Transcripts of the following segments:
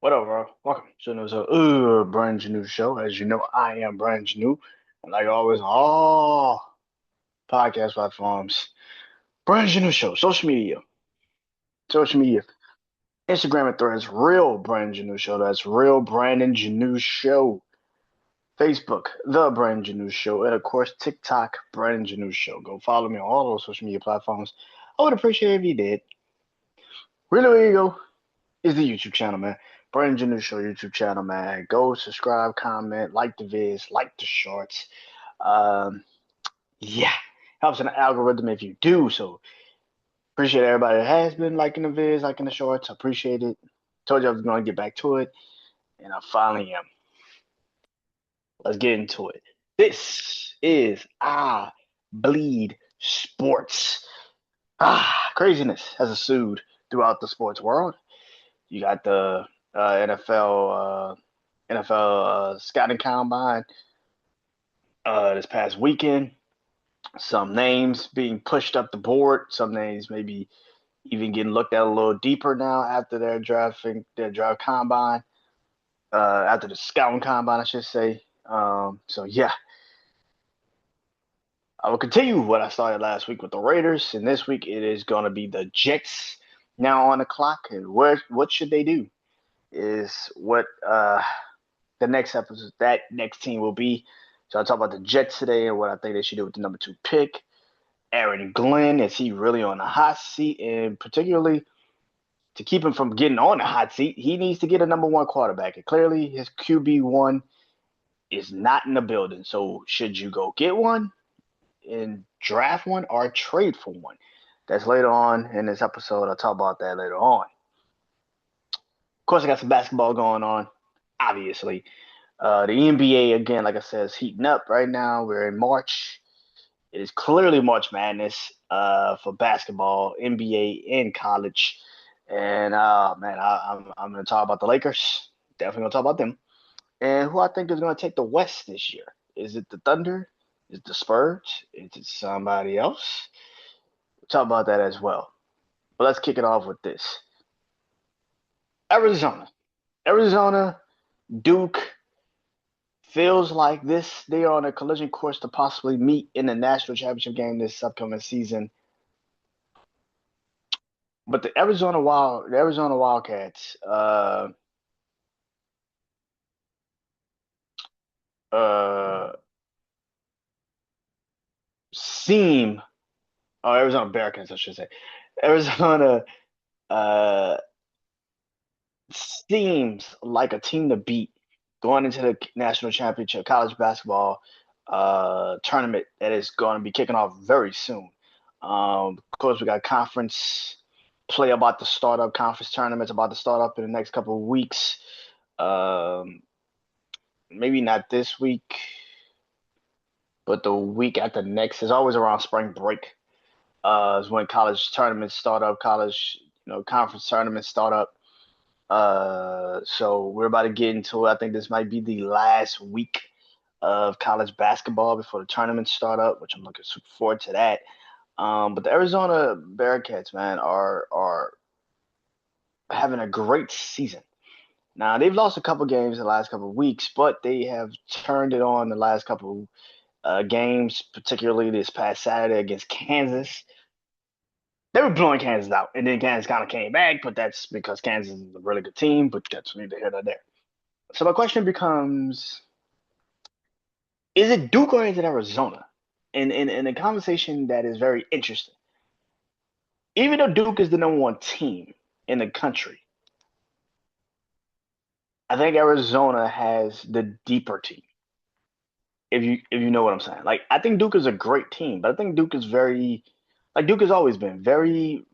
What up, bro? Welcome to another Brand New Show. As you know, I am Brand New, and like always, all podcast platforms, Brand New Show, social media, Instagram and Threads, real Brand New Show. That's real BrandonJaneauShow. Facebook, the BrandonJaneauShow, and of course TikTok, BrandonJaneauShow. Go follow me on all those social media platforms. I would appreciate it if you did. Really, where you go is the YouTube channel, man. Brandon Janeau Show YouTube channel, man. Go subscribe, comment, like the vids, like the shorts. Um, yeah, helps in the algorithm if you do. So appreciate everybody that has been liking the vids, liking the shorts. I appreciate it. Told you I was going to get back to it, and I finally am. Let's get into it. This is Bleed Sports. Craziness has ensued throughout the sports world. You got the NFL scouting combine this past weekend. Some names being pushed up the board. Some names maybe even getting looked at a little deeper now after their draft combine, after the scouting combine, I should say. So yeah, I will continue what I started last week with the Raiders, and this week it is going to be the Jets now on the clock. And what should they do? Is what the next episode, that next team will be. So I'll talk about the Jets today and what I think they should do with the number 2 pick. Aaron Glenn, is he really on the hot seat? And particularly to keep him from getting on the hot seat, he needs to get a number 1 quarterback. And clearly his QB1 is not in the building. So should you go get one and draft one or trade for one? That's later on in this episode. I'll talk about that later on. Of course, I got some basketball going on, obviously. The NBA, again, like I said, is heating up right now. We're in March. It is clearly March Madness for basketball, NBA, and college. And man, I'm going to talk about the Lakers. Definitely going to talk about them. And who I think is going to take the West this year. Is it the Thunder? Is it the Spurs? Is it somebody else? We'll talk about that as well. But let's kick it off with this. Arizona, Duke, feels like they are on a collision course to possibly meet in the national championship game this upcoming season. But the Arizona Wildcats, uh, seem, Arizona Bearcats, I should say, Arizona, uh, seems like a team to beat going into the national championship college basketball tournament that is going to be kicking off very soon. Of course, we got conference play about to start up, conference tournaments about to start up in the next couple of weeks. Um, Maybe not this week, but the week after next is always around spring break. Is when college tournaments start up, conference tournaments start up. So we're about to get into it. I think this might be the last week of college basketball before the tournaments start up, which I'm looking super forward to that. But the Arizona Bearcats, man, are having a great season. Now they've lost a couple games in the last couple of weeks, but they have turned it on the last couple games, particularly this past Saturday against Kansas. They were blowing Kansas out, and then Kansas kind of came back, but that's because Kansas is a really good team. But that's neither here nor there. So my question becomes: is it Duke or is it Arizona? In a conversation that is very interesting. Even though Duke is the number 1 team in the country, I think Arizona has the deeper team. If you know what I'm saying. Like I think Duke is a great team, but I think Duke is very like Duke has always been very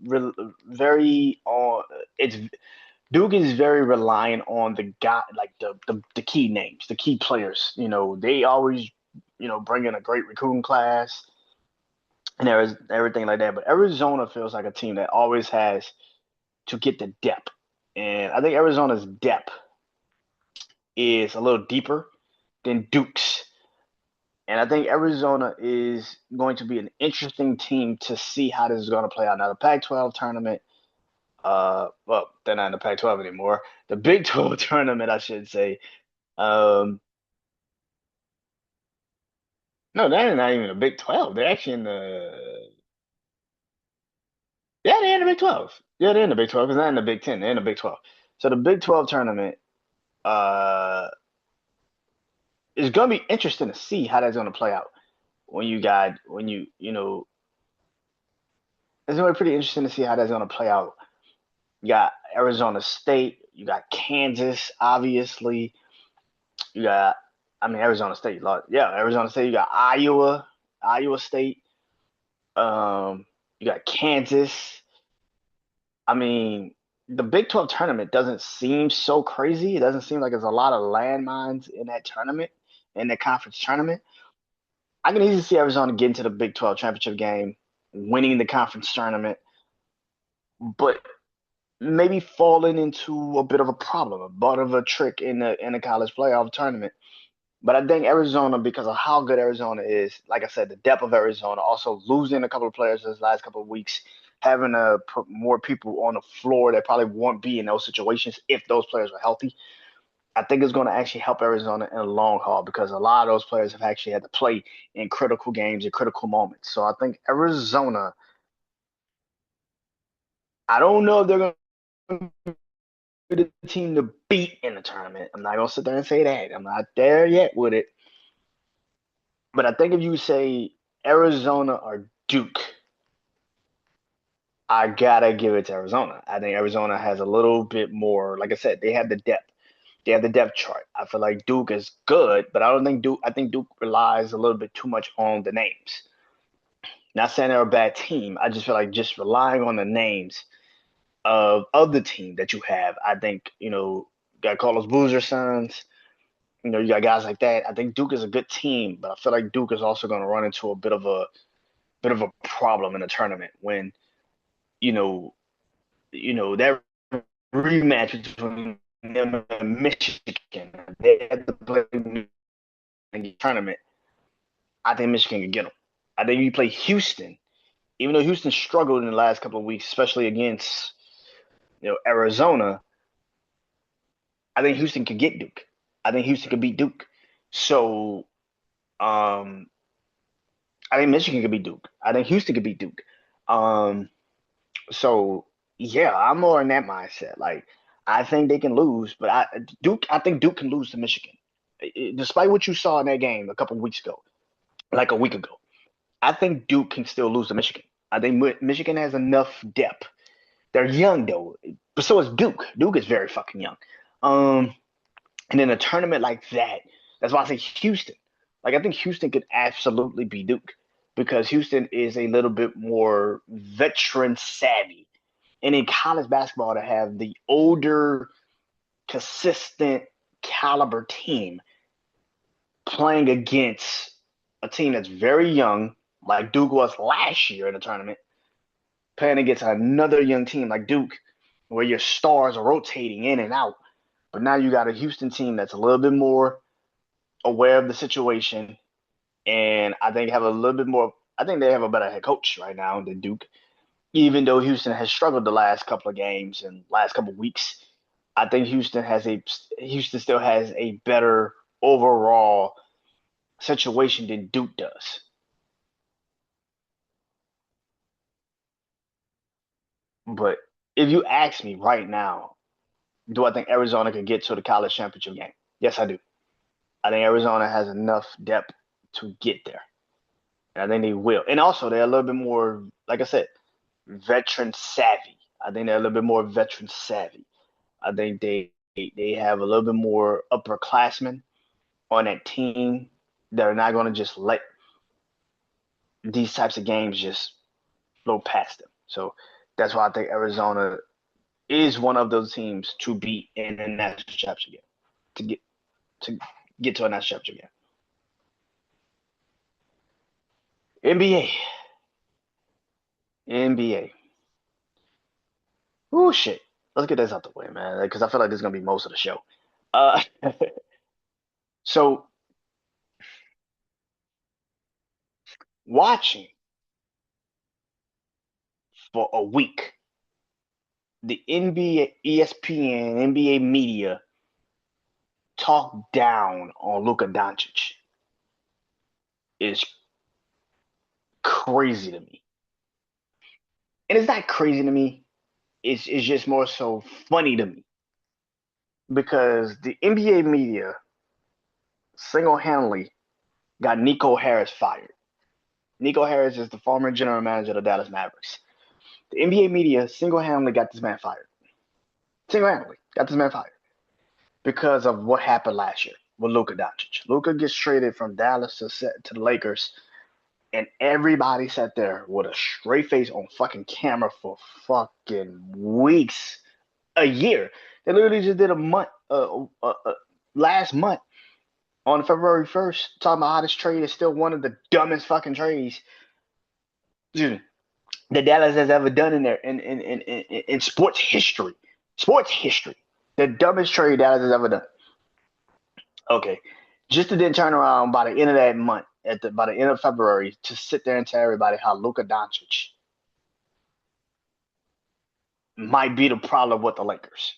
on it's Duke is very reliant on the guy like the key names, the key players. They always bring in a great recruiting class and there is everything like that. But Arizona feels like a team that always has to get the depth. And I think Arizona's depth is a little deeper than Duke's. And I think Arizona is going to be an interesting team to see how this is going to play out. Now, the Pac 12 tournament, Well, they're not in the Pac-12 anymore. The Big 12 tournament, I should say. Um, no, they're not even the Big 12. They're actually in the yeah, they're in the Big 12. Yeah, they're in the Big 12 because they're in the Big 10. They're in the Big 12. So the Big 12 tournament uh is gonna be interesting to see how that's gonna play out when you know it's gonna be pretty interesting to see how that's gonna play out. You got Arizona State, you got Kansas, obviously. You got, I mean, Arizona State. Yeah, Arizona State. You got Iowa State. You got Kansas. I mean, the Big 12 tournament doesn't seem so crazy. It doesn't seem like there's a lot of landmines in that tournament, in that conference tournament. I can easily see Arizona getting to the Big 12 championship game, winning the conference tournament, but maybe falling into a bit of a problem, a bit of a trick in the college playoff tournament. But I think Arizona, because of how good Arizona is, like I said, the depth of Arizona, also losing a couple of players this last couple of weeks, having to put more people on the floor that probably won't be in those situations if those players were healthy. I think it's going to actually help Arizona in the long haul because a lot of those players have actually had to play in critical games and critical moments. So I think Arizona, I don't know if they're going to be the team to beat in the tournament. I'm not going to sit there and say that. I'm not there yet with it. But I think if you say Arizona or Duke, I gotta give it to Arizona. I think Arizona has a little bit more, like I said, they have the depth. They have the depth chart. I feel like Duke is good, but I don't think Duke, I think Duke relies a little bit too much on the names. Not saying they're a bad team. I just feel like just relying on the names of the team that you have. I think, you got Carlos Boozer sons, you got guys like that. I think Duke is a good team, but I feel like Duke is also going to run into a bit of a problem in the tournament when you know that rematch between them and Michigan. They had to play in the tournament. I think Michigan can get them. I think you play Houston, even though Houston struggled in the last couple of weeks, especially against Arizona. I think Houston could get Duke. I think Houston could beat Duke. So um, I think Michigan could beat Duke. I think Houston could beat Duke. Um, So yeah, I'm more in that mindset. Like I think they can lose, but I think Duke can lose to Michigan. Despite what you saw in that game a couple weeks ago, like a week ago. I think Duke can still lose to Michigan. I think Michigan has enough depth. They're young though, but so is Duke. Duke is very fucking young. Um, and in a tournament like that, that's why I say Houston. Like I think Houston could absolutely be Duke because Houston is a little bit more veteran savvy. And in college basketball, to have the older, consistent caliber team playing against a team that's very young, like Duke was last year in the tournament, playing against another young team like Duke, where your stars are rotating in and out. But now you got a Houston team that's a little bit more aware of the situation, and I think have a little bit more. I think they have a better head coach right now than Duke, even though Houston has struggled the last couple of games and last couple of weeks. I think Houston still has a better overall situation than Duke does. But if you ask me right now, do I think Arizona could get to the college championship game? Yes, I do. I think Arizona has enough depth to get there. And I think they will. And also, they're a little bit more, like I said, veteran savvy. I think they're a little bit more veteran savvy. I think they have a little bit more upperclassmen on that team that are not going to just let these types of games just flow past them. So that's why I think Arizona is one of those teams to beat in the national championship game to get to get to a national championship game. NBA, NBA. Oh shit. Let's get this out the way, man, because I feel like this is gonna be most of the show. Uh, so watching for a week the NBA, ESPN, NBA media talk down on Luka Doncic is crazy to me. And it's not crazy to me. It's just more so funny to me because the NBA media single-handedly got Nico Harris fired. Nico Harris is the former general manager of the Dallas Mavericks. The NBA media single-handedly got this man fired. Single-handedly got this man fired because of what happened last year with Luka Doncic. Luka gets traded from Dallas to the Lakers, and everybody sat there with a straight face on fucking camera for fucking weeks, a year. They literally just did a month, last month on February 1st, talking about how this trade is still one of the dumbest fucking trades that Dallas has ever done in their in sports history. Sports history. The dumbest trade Dallas has ever done. Okay. Just to then turn around by the end of that month, by the end of February, to sit there and tell everybody how Luka Doncic might be the problem with the Lakers.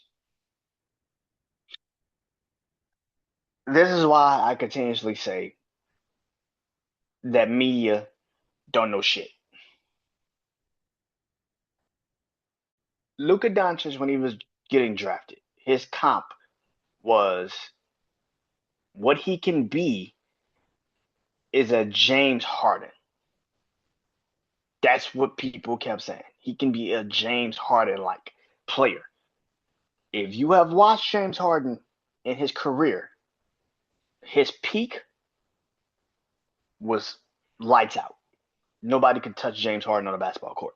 This is why I continuously say that media don't know shit. Luka Doncic, when he was getting drafted, his comp was what he can be is a James Harden. That's what people kept saying. He can be a James Harden like player. If you have watched James Harden in his career, his peak was lights out. Nobody could touch James Harden on a basketball court.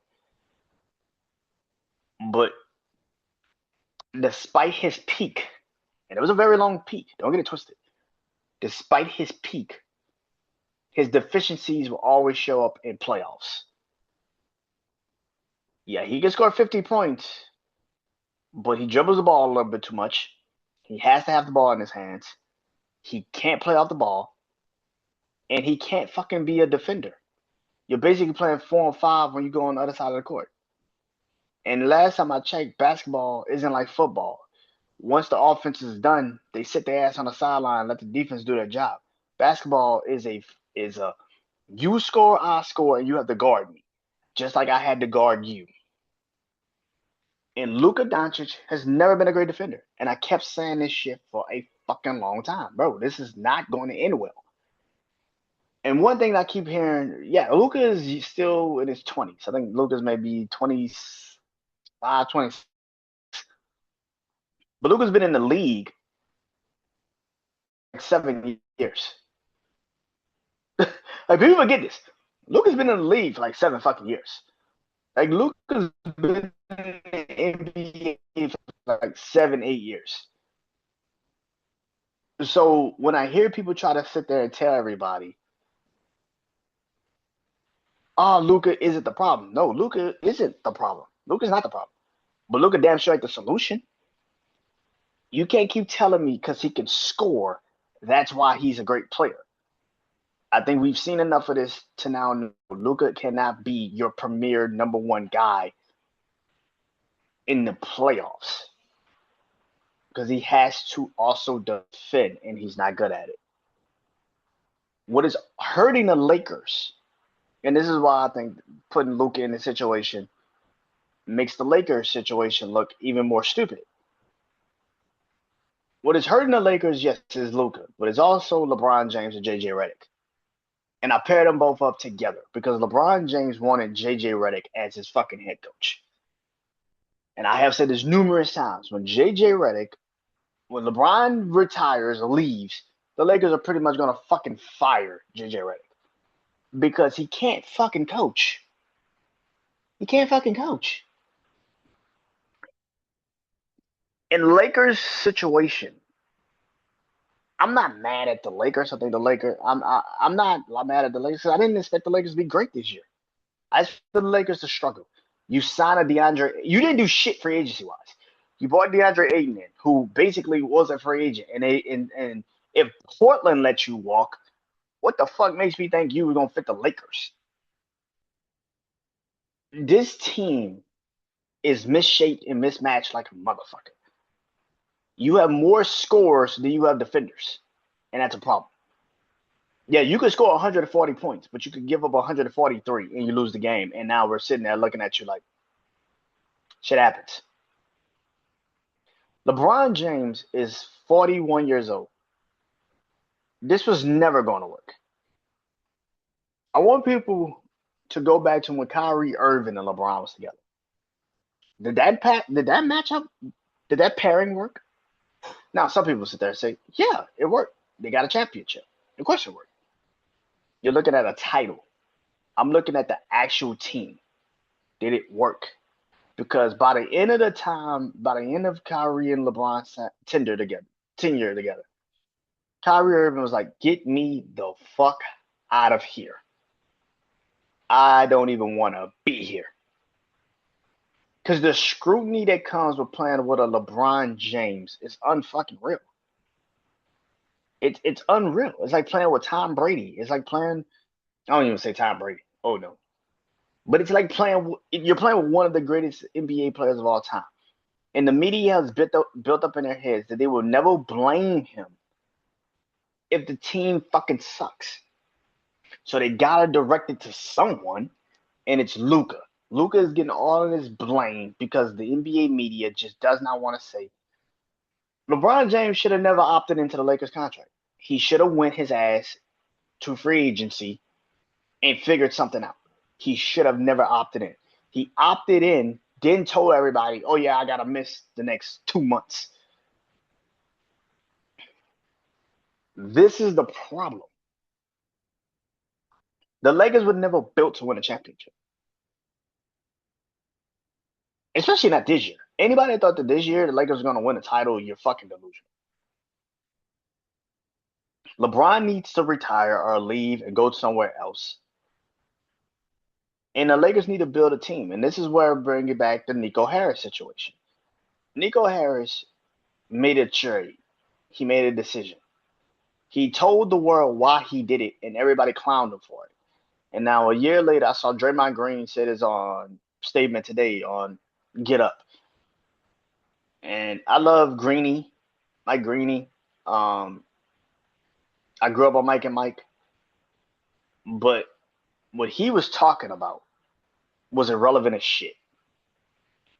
But despite his peak, and it was a very long peak, don't get it twisted. Despite his peak, his deficiencies will always show up in playoffs. Yeah, he can score 50 points, but he dribbles the ball a little bit too much. He has to have the ball in his hands. He can't play off the ball. And he can't fucking be a defender. You're basically playing 4-on-5 when you go on the other side of the court. And last time I checked, basketball isn't like football. Once the offense is done, they sit their ass on the sideline and let the defense do their job. Basketball is a you score, I score, and you have to guard me. Just like I had to guard you. And Luka Doncic has never been a great defender. And I kept saying this shit for a fucking long time. Bro, this is not going to end well. And one thing I keep hearing, yeah, Luka is still in his 20s. I think Luka's maybe 25, 26. But Luka's been in the league like 7 years. Like, people forget this. Luka's been in the league for like 7 fucking years. Like, Luka's been in the NBA for like 7, 8 years. So when I hear people try to sit there and tell everybody, oh, Luka isn't the problem. No, Luka isn't the problem. Luka's not the problem. But Luka damn sure ain't the solution. You can't keep telling me because he can score, that's why he's a great player. I think we've seen enough of this to now know Luka cannot be your premier number one guy in the playoffs because he has to also defend, and he's not good at it. What is hurting the Lakers, and this is why I think putting Luka in the situation makes the Lakers situation look even more stupid. What is hurting the Lakers, yes, is Luka, but it's also LeBron James and JJ Redick. And I paired them both up together because LeBron James wanted JJ Redick as his fucking head coach. And I have said this numerous times. When LeBron retires or leaves, the Lakers are pretty much going to fucking fire JJ Redick because he can't fucking coach. He can't fucking coach. In Lakers' situation, I'm not mad at the Lakers. I think I'm not mad at the Lakers. I didn't expect the Lakers to be great this year. I expect the Lakers to struggle. You signed a DeAndre. You didn't do shit free agency wise. You bought DeAndre Ayton in, who basically was a free agent. And if Portland let you walk, what the fuck makes me think you were gonna fit the Lakers? This team is misshaped and mismatched like a motherfucker. You have more scores than you have defenders, and that's a problem. Yeah, you could score 140 points, but you could give up 143 and you lose the game. And now we're sitting there looking at you like shit happens. LeBron James is 41 years old. This was never going to work. I want people to go back to when Kyrie Irving and LeBron was together. Did that match up? Did that pairing work? Now some people sit there and say, yeah, it worked. They got a championship. The question worked. You're looking at a title. I'm looking at the actual team. Did it work? Because by the end of Kyrie and LeBron's tenure together, Kyrie Irving was like, get me the fuck out of here. I don't even want to be here. Because the scrutiny that comes with playing with a LeBron James is unfucking real. It's unreal. It's like playing with Tom Brady. It's like playing, I don't even say Tom Brady. Oh, no. But it's like you're playing with one of the greatest NBA players of all time. And the media has built up in their heads that they will never blame him if the team fucking sucks. So they gotta direct it to someone, and it's Luka. Luka is getting all of this blame because the NBA media just does not want to say. LeBron James should have never opted into the Lakers contract. He should have went his ass to free agency and figured something out. He should have never opted in. He opted in, then told everybody, oh yeah, I gotta miss the next 2 months. This is the problem. The Lakers were never built to win a championship. Especially not this year. Anybody that thought that this year the Lakers were going to win a title, you're fucking delusional. LeBron needs to retire or leave and go somewhere else. And the Lakers need to build a team. And this is where I bring it back to Nico Harris situation. Nico Harris made a trade. He made a decision. He told the world why he did it, and everybody clowned him for it. And now a year later, I saw Draymond Green said his statement today on Get Up. And I love Greeny, Mike Greeny. I grew up on Mike and Mike. But what he was talking about was irrelevant as shit.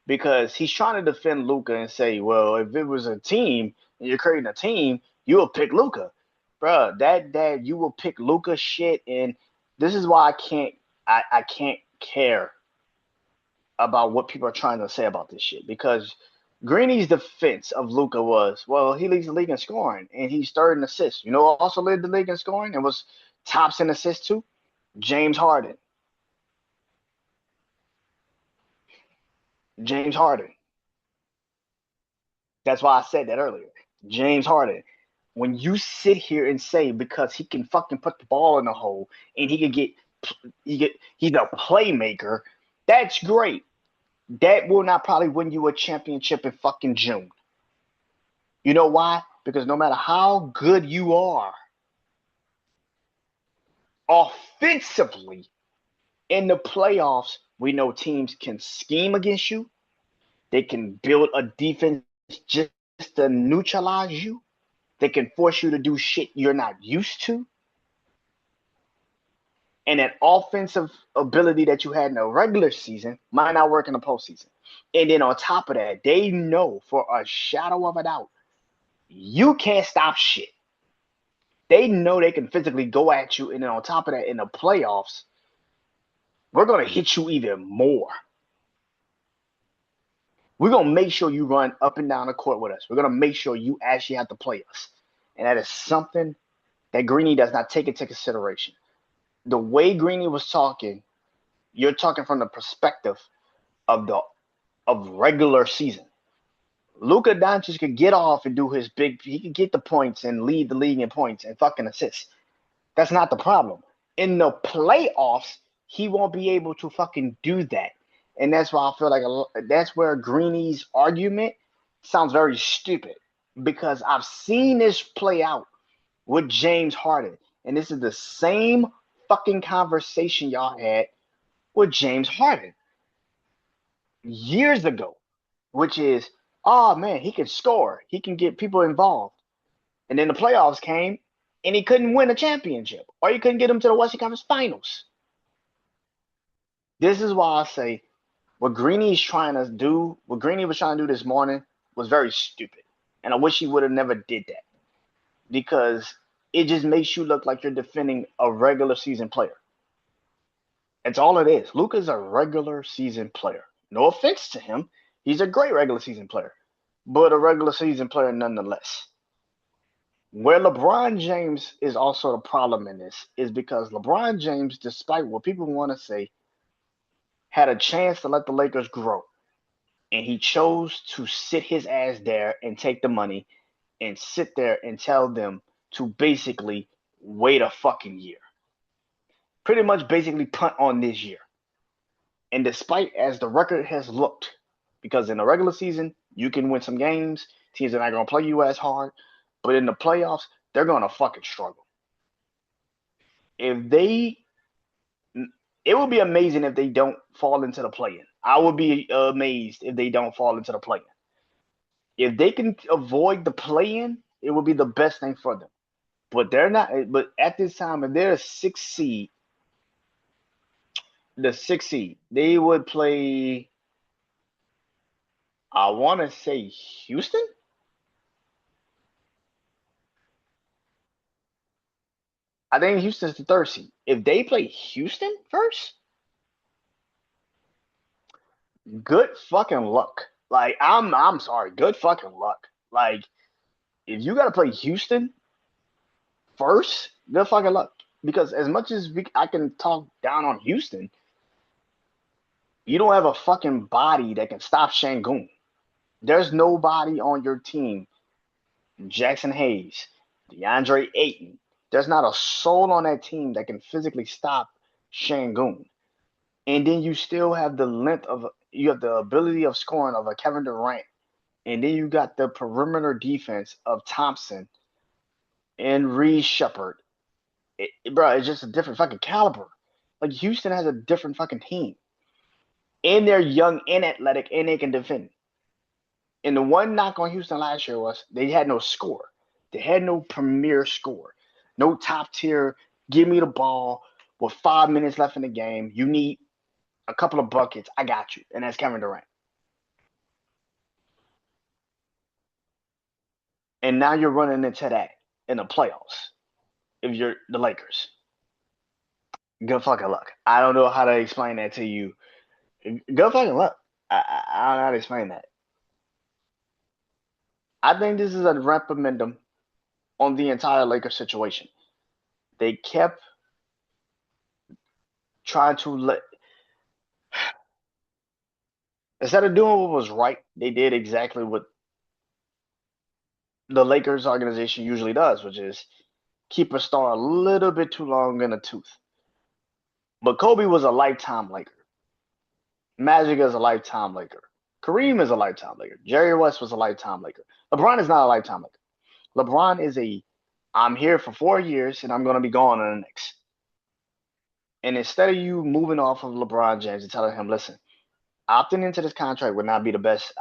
Because he's trying to defend Luka and say, well, if it was a team and you're creating a team, you will pick Luka. Bruh, that you will pick Luka shit. And this is why I can't care about what people are trying to say about this shit. Because Greeny's defense of Luka was, well, he leads the league in scoring, and he's third in assists. You know who also led the league in scoring and was tops in assists too? James Harden. James Harden. That's why I said that earlier. James Harden. When you sit here and say because he can fucking put the ball in the hole and he's a playmaker, that's great. That will not probably win you a championship in fucking June. You know why? Because no matter how good you are offensively in the playoffs, we know teams can scheme against you. They can build a defense just to neutralize you. They can force you to do shit you're not used to. And that offensive ability that you had in the regular season might not work in the postseason. And then on top of that, they know for a shadow of a doubt, you can't stop shit. They know they can physically go at you. And then on top of that, in the playoffs, we're going to hit you even more. We're going to make sure you run up and down the court with us. We're going to make sure you actually have to play us. And that is something that Greeny does not take into consideration. The way Greeny was talking, you're talking from the perspective of regular season. Luka Doncic could get off and do he could get the points and lead the league in points and fucking assists. That's not the problem. In the playoffs, he won't be able to fucking do that. And that's why I feel like that's where Greeny's argument sounds very stupid. Because I've seen this play out with James Harden. And this is the same fucking conversation y'all had with James Harden. years ago, which is, oh man, he can score, he can get people involved. And then the playoffs came and he couldn't win a championship or he couldn't get him to the Western Conference Finals. This is why I say what Greeny's trying to do, what Greeny was trying to do this morning was very stupid. And I wish he would have never did that because it just makes you look like you're defending a regular season player. That's all it is. Luka's a regular season player. No offense to him. He's a great regular season player, but a regular season player nonetheless. Where LeBron James is also the problem in this is because LeBron James, despite what people want to say, had a chance to let the Lakers grow. And he chose to sit his ass there and take the money and sit there and tell them to basically wait a fucking year. Pretty much basically punt on this year. And despite as the record has looked, because in the regular season, you can win some games, teams are not going to play you as hard, but in the playoffs, they're going to fucking struggle. If they, it would be amazing if they don't fall into the play-in. I would be amazed if they don't fall into the play-in. If they can avoid the play-in, it would be the best thing for them. But they're not. But at this time, if they're a sixth seed, the sixth seed, they would play. I want to say Houston. I think Houston's the third seed. If they play Houston first, good fucking luck. Like I'm sorry, good fucking luck. Like if you gotta play Houston first, good fucking luck. Because as much as I can talk down on Houston, you don't have a fucking body that can stop Shangoon. There's nobody on your team, Jackson Hayes, DeAndre Ayton. There's not a soul on that team that can physically stop Shangoon. And then you still have the length of you have the ability of scoring of a Kevin Durant. And then you got the perimeter defense of Thompson and Reed Shepard. Bro, it's just a different fucking caliber. Like Houston has a different fucking team. And they're young and athletic and they can defend. And the one knock on Houston last year was they had no score. They had no premier score. No top tier, give me the ball with 5 minutes left in the game. You need a couple of buckets. I got you. And that's Kevin Durant. And now you're running into that in the playoffs if you're the Lakers. Good fucking luck. I don't know how to explain that to you. Good fucking luck. I don't know how to explain that. I think this is a reprimandum on the entire Lakers situation. They kept trying to let instead of doing what was right, they did exactly what the Lakers organization usually does, which is keep a star a little bit too long in the tooth. But Kobe was a lifetime Laker. Magic is a lifetime Laker. Kareem is a lifetime Laker. Jerry West was a lifetime Laker. LeBron is not a lifetime Laker. LeBron is I'm here for 4 years and I'm going to be gone in the next. And instead of you moving off of LeBron James and telling him, listen, opting into this contract would not be the best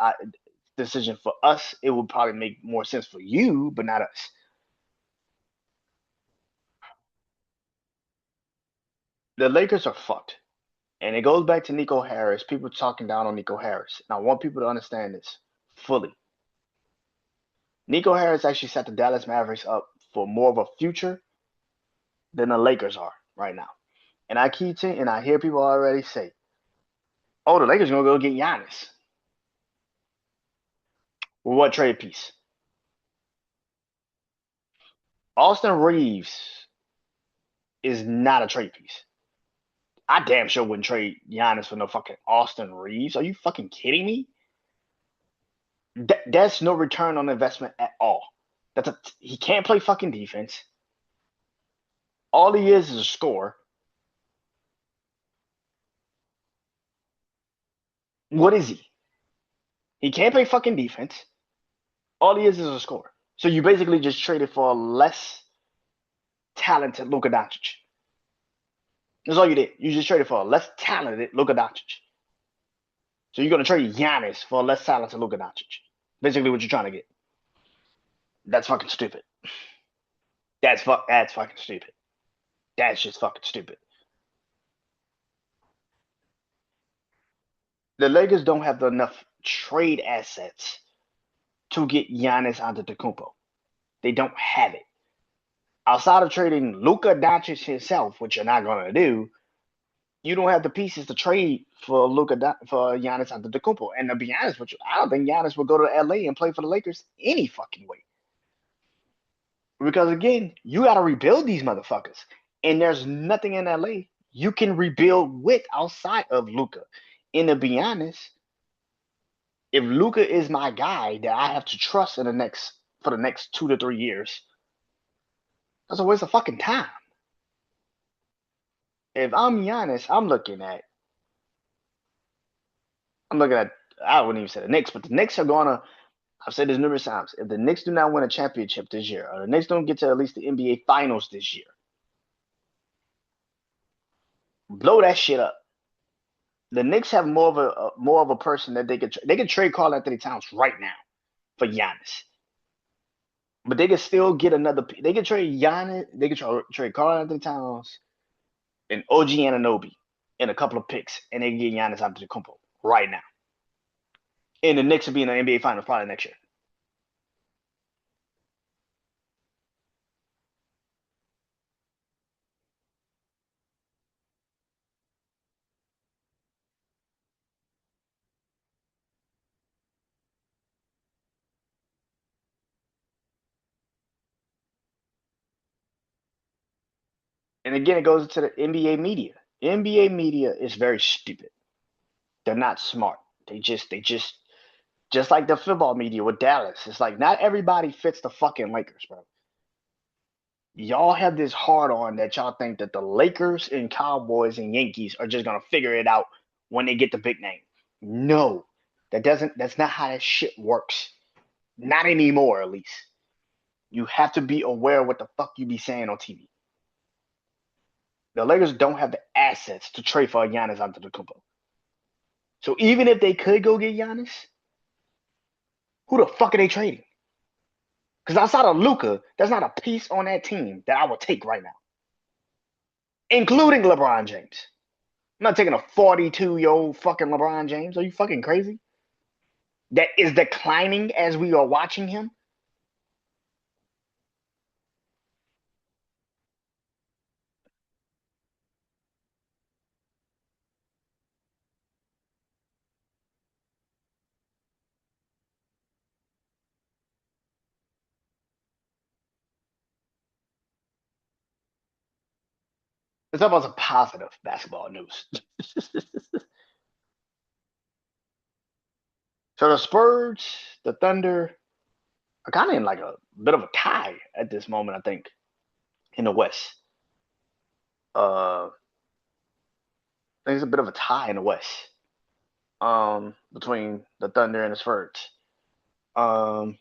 decision for us. It would probably make more sense for you, but not us. The Lakers are fucked. And it goes back to Nico Harris, people talking down on Nico Harris. And I want people to understand this fully. Nico Harris actually set the Dallas Mavericks up for more of a future than the Lakers are right now. And I hear people already say, oh, the Lakers are going to go get Giannis. Well, what trade piece? Austin Reeves is not a trade piece. I damn sure wouldn't trade Giannis for no fucking Austin Reeves. Are you fucking kidding me? That's no return on investment at all. He can't play fucking defense. All he is a scorer. What is he? He can't play fucking defense. All he is a scorer. So you basically just traded for a less talented Luka Doncic. That's all you did. You just traded for a less talented Luka Doncic. So you're gonna trade Giannis for a less talented Luka Doncic. Basically, what you're trying to get. That's fucking stupid. That's fucking stupid. That's just fucking stupid. The Lakers don't have enough trade assets to get Giannis Antetokounmpo. They don't have it. Outside of trading Luka Doncic himself, which you're not gonna do, you don't have the pieces to trade for for Giannis Antetokounmpo. And to be honest with you, I don't think Giannis will go to LA and play for the Lakers any fucking way. Because again, you got to rebuild these motherfuckers, and there's nothing in LA you can rebuild with outside of Luka. And to be honest, if Luka is my guy that I have to trust in the next 2 to 3 years, that's a waste of fucking time. If I'm Giannis, I'm looking at I wouldn't even say the Knicks, but the Knicks are gonna. I've said this numerous times. If the Knicks do not win a championship this year, or the Knicks don't get to at least the NBA Finals this year, blow that shit up. The Knicks have more of a person that they could trade Karl Anthony Towns right now for Giannis, but they could still get another. They could trade Giannis. They could trade Karl Anthony Towns and OG Anunoby and a couple of picks, and they can get Giannis Antetokounmpo right now. And the Knicks will be in the NBA Finals probably next year. And again, it goes into the NBA media. NBA media is very stupid. They're not smart. Just like the football media with Dallas. It's like not everybody fits the fucking Lakers, bro. Y'all have this hard on that y'all think that the Lakers and Cowboys and Yankees are just gonna figure it out when they get the big name. No, that's not how that shit works. Not anymore, at least. You have to be aware of what the fuck you be saying on TV. The Lakers don't have the assets to trade for Giannis Antetokounmpo. So even if they could go get Giannis, who the fuck are they trading? Because outside of Luka, there's not a piece on that team that I would take right now, including LeBron James. I'm not taking a 42-year-old fucking LeBron James. Are you fucking crazy? That is declining as we are watching him. Let's talk about some positive basketball news. So the Spurs, the Thunder are kind of in like a bit of a tie at this moment, I think, in the West. I think it's a bit of a tie in the West between the Thunder and the Spurs. Um,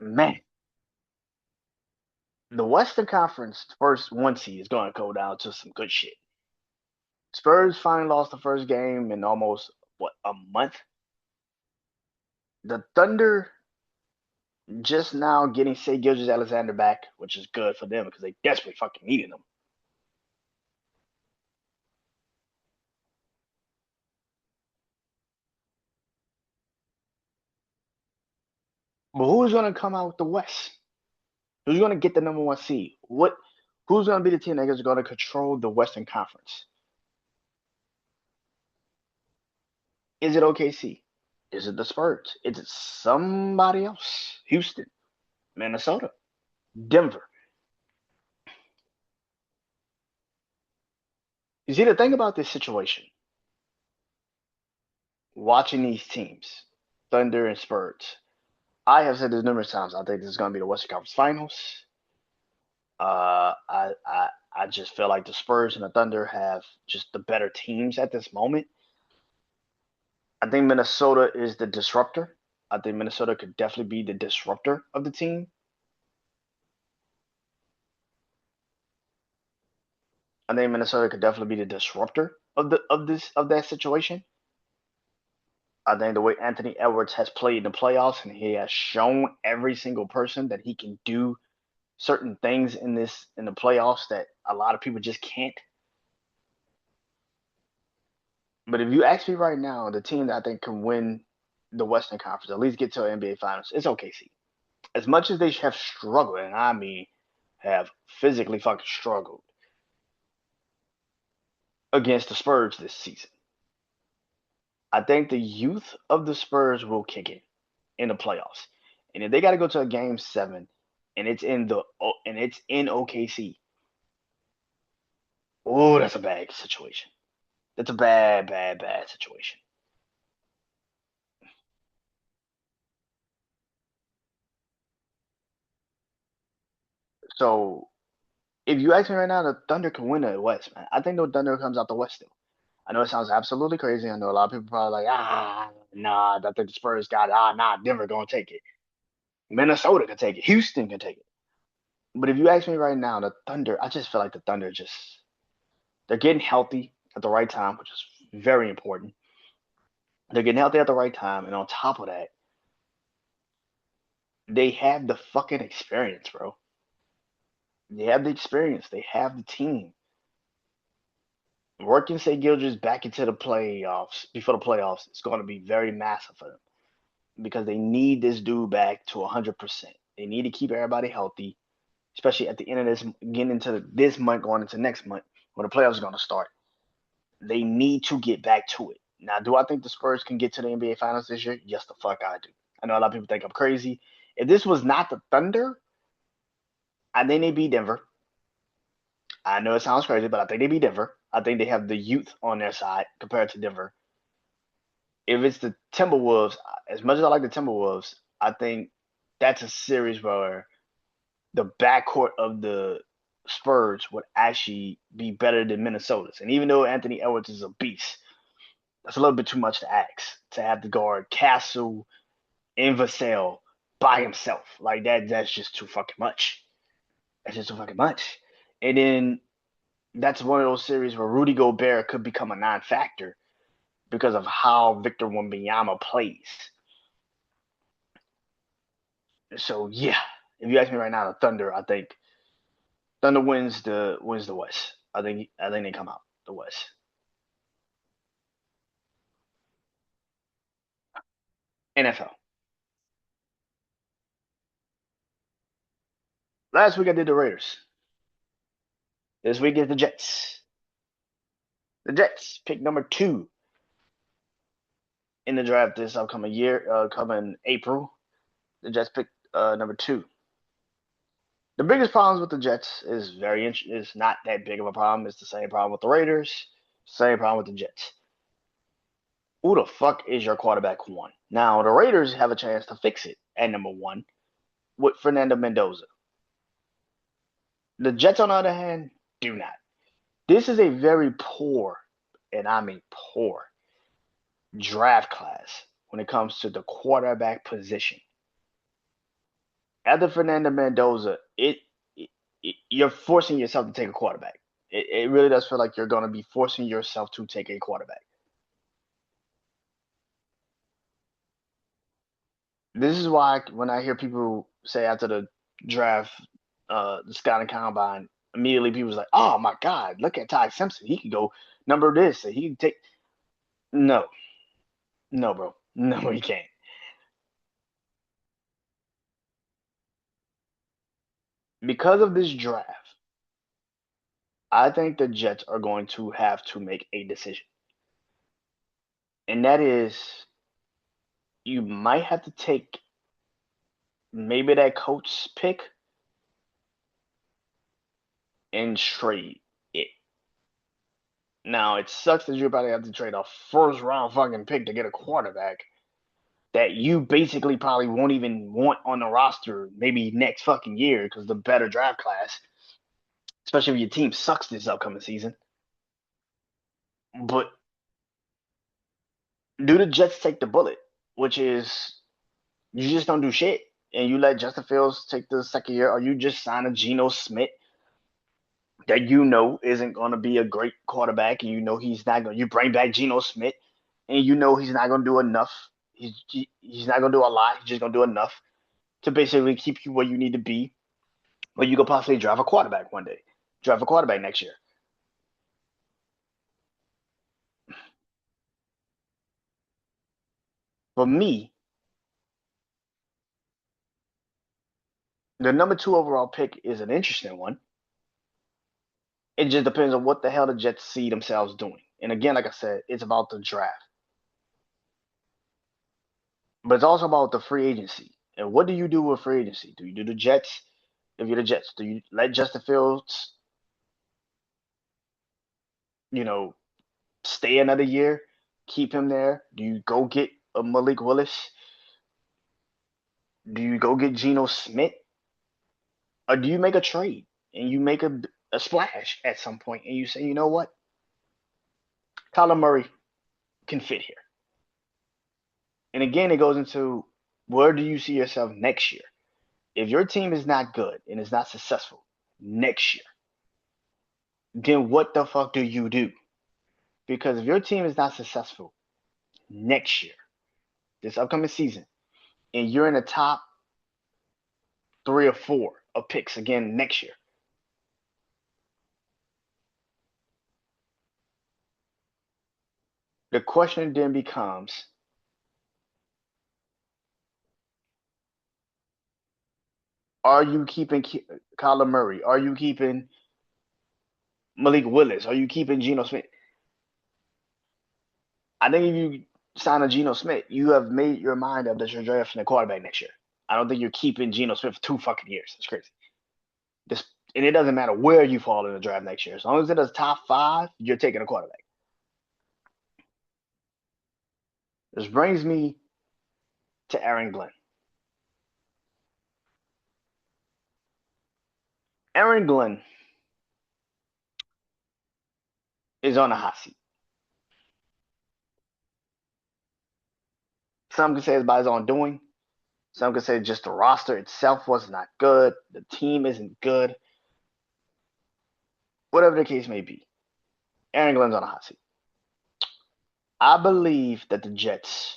man, the Western Conference first one seed is going to go down to some good shit. Spurs finally lost the first game in almost what a month. The Thunder just now getting Shai Gilgeous-Alexander back, which is good for them because they desperately fucking needed him. But who's going to come out with the West? Who's going to get the number one seed? Who's going to be the team that is going to control the Western Conference? Is it OKC? Is it the Spurs? Is it somebody else? Houston, Minnesota, Denver. You see, the thing about this situation, watching these teams, Thunder and Spurs, I have said this numerous times. I think this is going to be the Western Conference Finals. I just feel like the Spurs and the Thunder have just the better teams at this moment. I think Minnesota is the disruptor. I think Minnesota could definitely be the disruptor of the team. I think Minnesota could definitely be the disruptor of that situation. I think the way Anthony Edwards has played in the playoffs and he has shown every single person that he can do certain things in the playoffs that a lot of people just can't. But if you ask me right now, the team that I think can win the Western Conference, at least get to an NBA Finals, it's OKC. As much as they have struggled, and I mean have physically fucking struggled against the Spurs this season, I think the youth of the Spurs will kick in the playoffs. And if they got to go to a game 7 and it's in OKC, oh, that's a bad situation. That's a bad, bad, bad situation. So if you ask me right now, the Thunder can win the West, man. I think the Thunder comes out the West still. I know it sounds absolutely crazy. I know a lot of people probably like, nah, I think the Spurs got it. Nah, Denver gonna take it. Minnesota can take it. Houston can take it. But if you ask me right now, the Thunder, I just feel like the Thunder just they're getting healthy at the right time, which is very important. They're getting healthy at the right time, and on top of that, they have the fucking experience, bro. They have the experience. They have the team. Working St. Gilders back into the playoffs before the playoffs is going to be very massive for them because they need this dude back to 100%. They need to keep everybody healthy, especially at the end of this, getting into this month, going into next month when the playoffs are going to start. They need to get back to it. Now, do I think the Spurs can get to the NBA Finals this year? Yes, the fuck I do. I know a lot of people think I'm crazy. If this was not the Thunder, I think they beat Denver. I know it sounds crazy, but I think they beat Denver. I think they have the youth on their side compared to Denver. If it's the Timberwolves, as much as I like the Timberwolves, I think that's a series where the backcourt of the Spurs would actually be better than Minnesota's. And even though Anthony Edwards is a beast, that's a little bit too much to ask to have to guard Castle and Vassell by himself. Like that's just too fucking much. That's just too fucking much. And then that's one of those series where Rudy Gobert could become a non-factor because of how Victor Wembanyama plays. So yeah, if you ask me right now, the Thunder, I think Thunder wins the West. I think they come out the West. NFL. Last week I did the Raiders. This week is the Jets. The Jets pick number 2 in the draft this upcoming year, coming April. The Jets pick number 2. The biggest problems with the Jets is not that big of a problem. It's the same problem with the Raiders. Same problem with the Jets. Who the fuck is your quarterback 1? Now the Raiders have a chance to fix it at number 1 with Fernando Mendoza. The Jets, on the other hand, do not. This is a very poor, and I mean poor, draft class when it comes to the quarterback position. After Fernando Mendoza, you're forcing yourself to take a quarterback. It really does feel like you're going to be forcing yourself to take a quarterback. This is why when I hear people say after the draft, the scouting combine, immediately people's like, "Oh my God, look at Ty Simpson. He could go number this, and he can take." No, no, bro, no, he can't. Because of this draft, I think the Jets are going to have to make a decision, and that is you might have to take maybe that coach pick and trade it. Now it sucks that you probably have to trade a first round fucking pick to get a quarterback that you basically probably won't even want on the roster maybe next fucking year because the better draft class, especially if your team sucks this upcoming season. But do the Jets take the bullet, which is you just don't do shit and you let Justin Fields take the second year, or you just sign a Geno Smith that isn't going to be a great quarterback, and he's not going. You bring back Geno Smith, and he's not going to do enough. He's not going to do a lot. He's just going to do enough to basically keep you where you need to be, where you could possibly drive a quarterback one day, drive a quarterback next year. For me, the number two overall pick is an interesting one. It just depends on what the hell the Jets see themselves doing. And again, like I said, it's about the draft, but it's also about the free agency. And what do you do with free agency? Do you do the Jets? If you're the Jets, do you let Justin Fields, you know, stay another year, keep him there? Do you go get a Malik Willis? Do you go get Geno Smith? Or do you make a trade and you make a splash at some point and you say, you know what? Kyler Murray can fit here. And again, it goes into where do you see yourself next year? If your team is not good and is not successful next year, then what the fuck do you do? Because if your team is not successful next year, this upcoming season, and you're in the top 3 or 4 of picks again next year, the question then becomes, are you keeping Kyler Murray? Are you keeping Malik Willis? Are you keeping Geno Smith? I think if you sign a Geno Smith, you have made your mind up that you're drafting a quarterback next year. I don't think you're keeping Geno Smith for 2 fucking years. That's crazy. This, and it doesn't matter where you fall in the draft next year. As long as it is top 5, you're taking a quarterback. This brings me to Aaron Glenn. Aaron Glenn is on a hot seat. Some could say it's by his own doing. Some could say just the roster itself was not good. The team isn't good. Whatever the case may be, Aaron Glenn's on a hot seat. I believe that the Jets.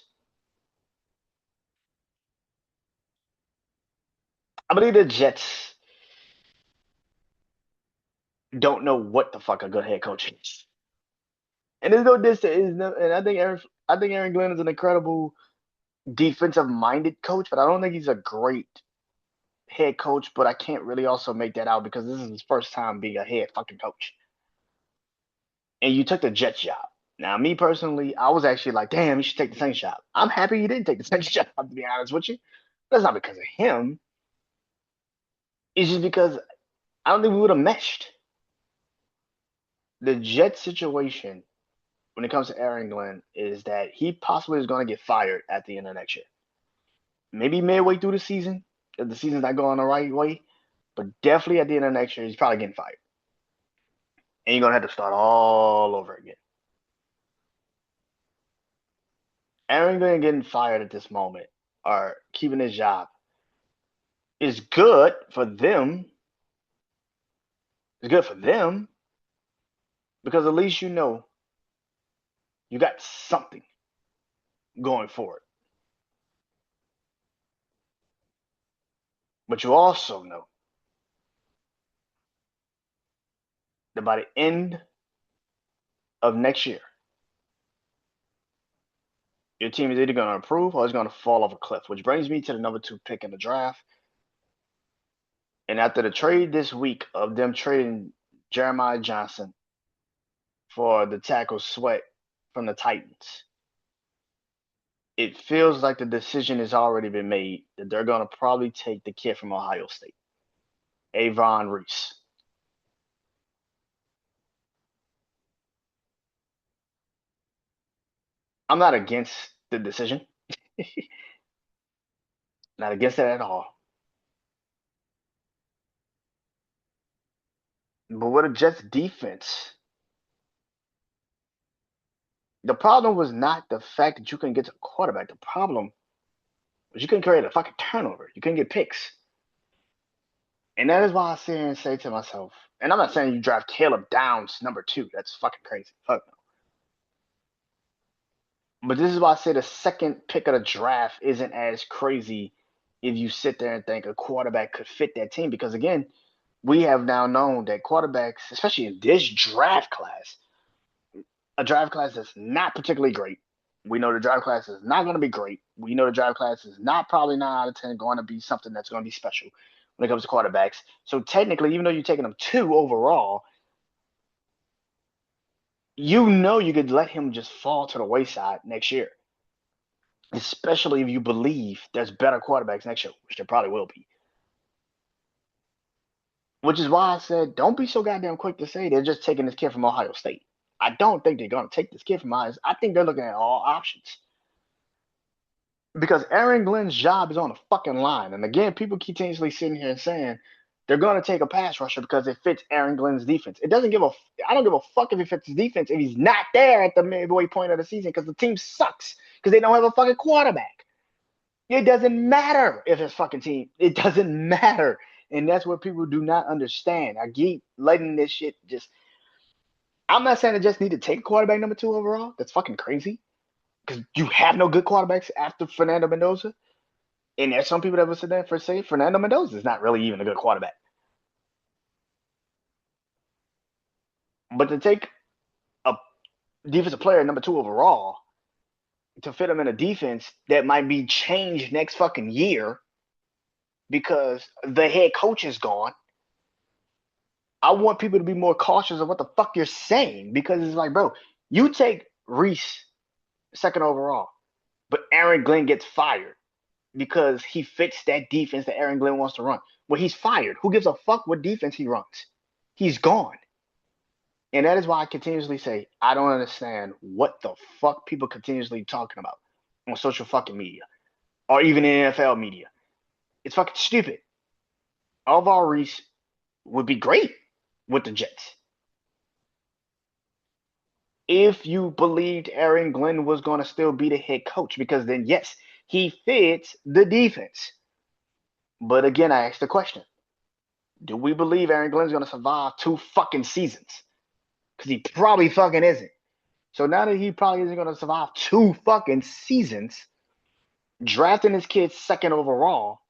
I believe the Jets don't know what the fuck a good head coach is. And there's no distance. And I think Aaron Glenn is an incredible defensive minded coach, but I don't think he's a great head coach. But I can't really also make that out because this is his first time being a head fucking coach. And you took the Jets job. Now, me personally, I was actually like, damn, you should take the Saints job. I'm happy you didn't take the Saints job, to be honest with you. That's not because of him. It's just because I don't think we would have meshed. The Jets situation when it comes to Aaron Glenn is that he possibly is going to get fired at the end of next year. Maybe midway through the season, if the season's not going the right way, but definitely at the end of next year, he's probably getting fired. And you're going to have to start all over again. Aaron Glenn getting fired at this moment or keeping his job is good for them. It's good for them because at least you got something going forward. But you also know that by the end of next year, your team is either going to improve or it's going to fall off a cliff, which brings me to the number 2 pick in the draft. And after the trade this week of them trading Jeremiah Johnson for the tackle Sweat from the Titans, it feels like the decision has already been made that they're going to probably take the kid from Ohio State, Avon Reese. I'm not against the decision. Not against it at all. But with a Jets defense, the problem was not the fact that you couldn't get to a quarterback. The problem was you couldn't create a fucking turnover. You couldn't get picks. And that is why I sit here and say to myself, and I'm not saying you draft Caleb Downs #2. That's fucking crazy. Fuck no. But this is why I say the second pick of the draft isn't as crazy if you sit there and think a quarterback could fit that team. Because again, we have now known that quarterbacks, especially in this draft class, a draft class that's not particularly great. We know the draft class is not going to be great. We know the draft class is not probably 9 out of 10 going to be something that's going to be special when it comes to quarterbacks. So technically, even though you're taking them 2 overall, you know you could let him just fall to the wayside next year, especially if you believe there's better quarterbacks next year, which there probably will be. Which is why I said, don't be so goddamn quick to say they're just taking this kid from Ohio State. I don't think they're going to take this kid from Ohio State. I think they're looking at all options. Because Aaron Glenn's job is on the fucking line. And again, people continuously sitting here and saying they're going to take a pass rusher because it fits Aaron Glenn's defense. It doesn't give a. I don't give a fuck if it fits his defense if he's not there at the midway point of the season because the team sucks because they don't have a fucking quarterback. It doesn't matter if his fucking team. It doesn't matter, and that's what people do not understand. I keep letting this shit just. I'm not saying I just need to take quarterback #2 overall. That's fucking crazy because you have no good quarterbacks after Fernando Mendoza. And there's some people that would sit there for say Fernando Mendoza is not really even a good quarterback. But to take a defensive player #2 overall to fit him in a defense that might be changed next fucking year because the head coach is gone. I want people to be more cautious of what the fuck you're saying because it's like, bro, you take Reese second overall, but Aaron Glenn gets fired because he fits that defense that Aaron Glenn wants to run. Well, he's fired. Who gives a fuck what defense he runs? He's gone. And that is why I continuously say I don't understand what the fuck people continuously talking about on social fucking media or even in NFL media. It's fucking stupid. Alvar Reese would be great with the Jets if you believed Aaron Glenn was going to still be the head coach, because then yes, he fits the defense. But again, I asked the question: do we believe Aaron Glenn's going to survive 2 fucking seasons? Because he probably fucking isn't. So now that he probably isn't going to survive 2 fucking seasons, drafting his kid second overall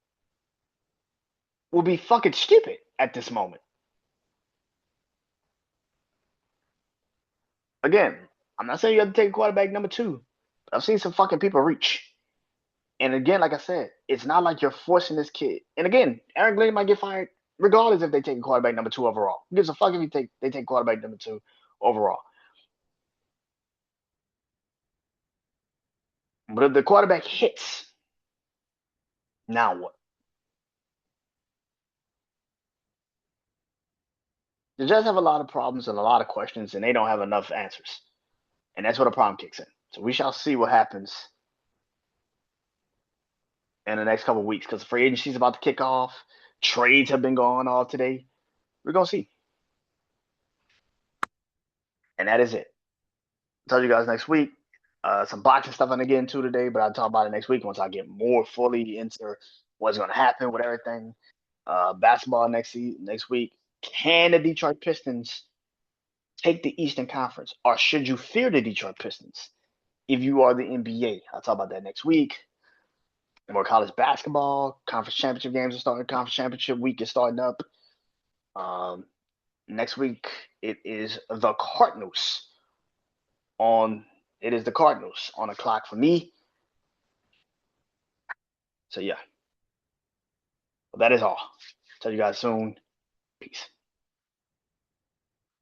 will be fucking stupid at this moment. Again, I'm not saying you have to take a quarterback #2, but I've seen some fucking people reach. And again, like I said, it's not like you're forcing this kid. And again, Aaron Glenn might get fired regardless if they take a quarterback #2 overall. Who gives a fuck if they take quarterback #2 overall? But if the quarterback hits, now what? The Jets have a lot of problems and a lot of questions, and they don't have enough answers. And that's where the problem kicks in. So we shall see what happens in the next couple of weeks because free agency is about to kick off. Trades have been going on today. We're going to see. And that is it. I'll tell you guys next week. Some boxing stuff I'm going to get into today, but I'll talk about it next week once I get more fully into what's going to happen with everything. Basketball next week. Can the Detroit Pistons take the Eastern Conference, or should you fear the Detroit Pistons if you are the NBA? I'll talk about that next week. More college basketball, conference championship games are starting. Conference championship week is starting up. Next week it is the Cardinals on. It is the Cardinals on the clock for me. So yeah, well, that is all. Tell you guys soon. Peace.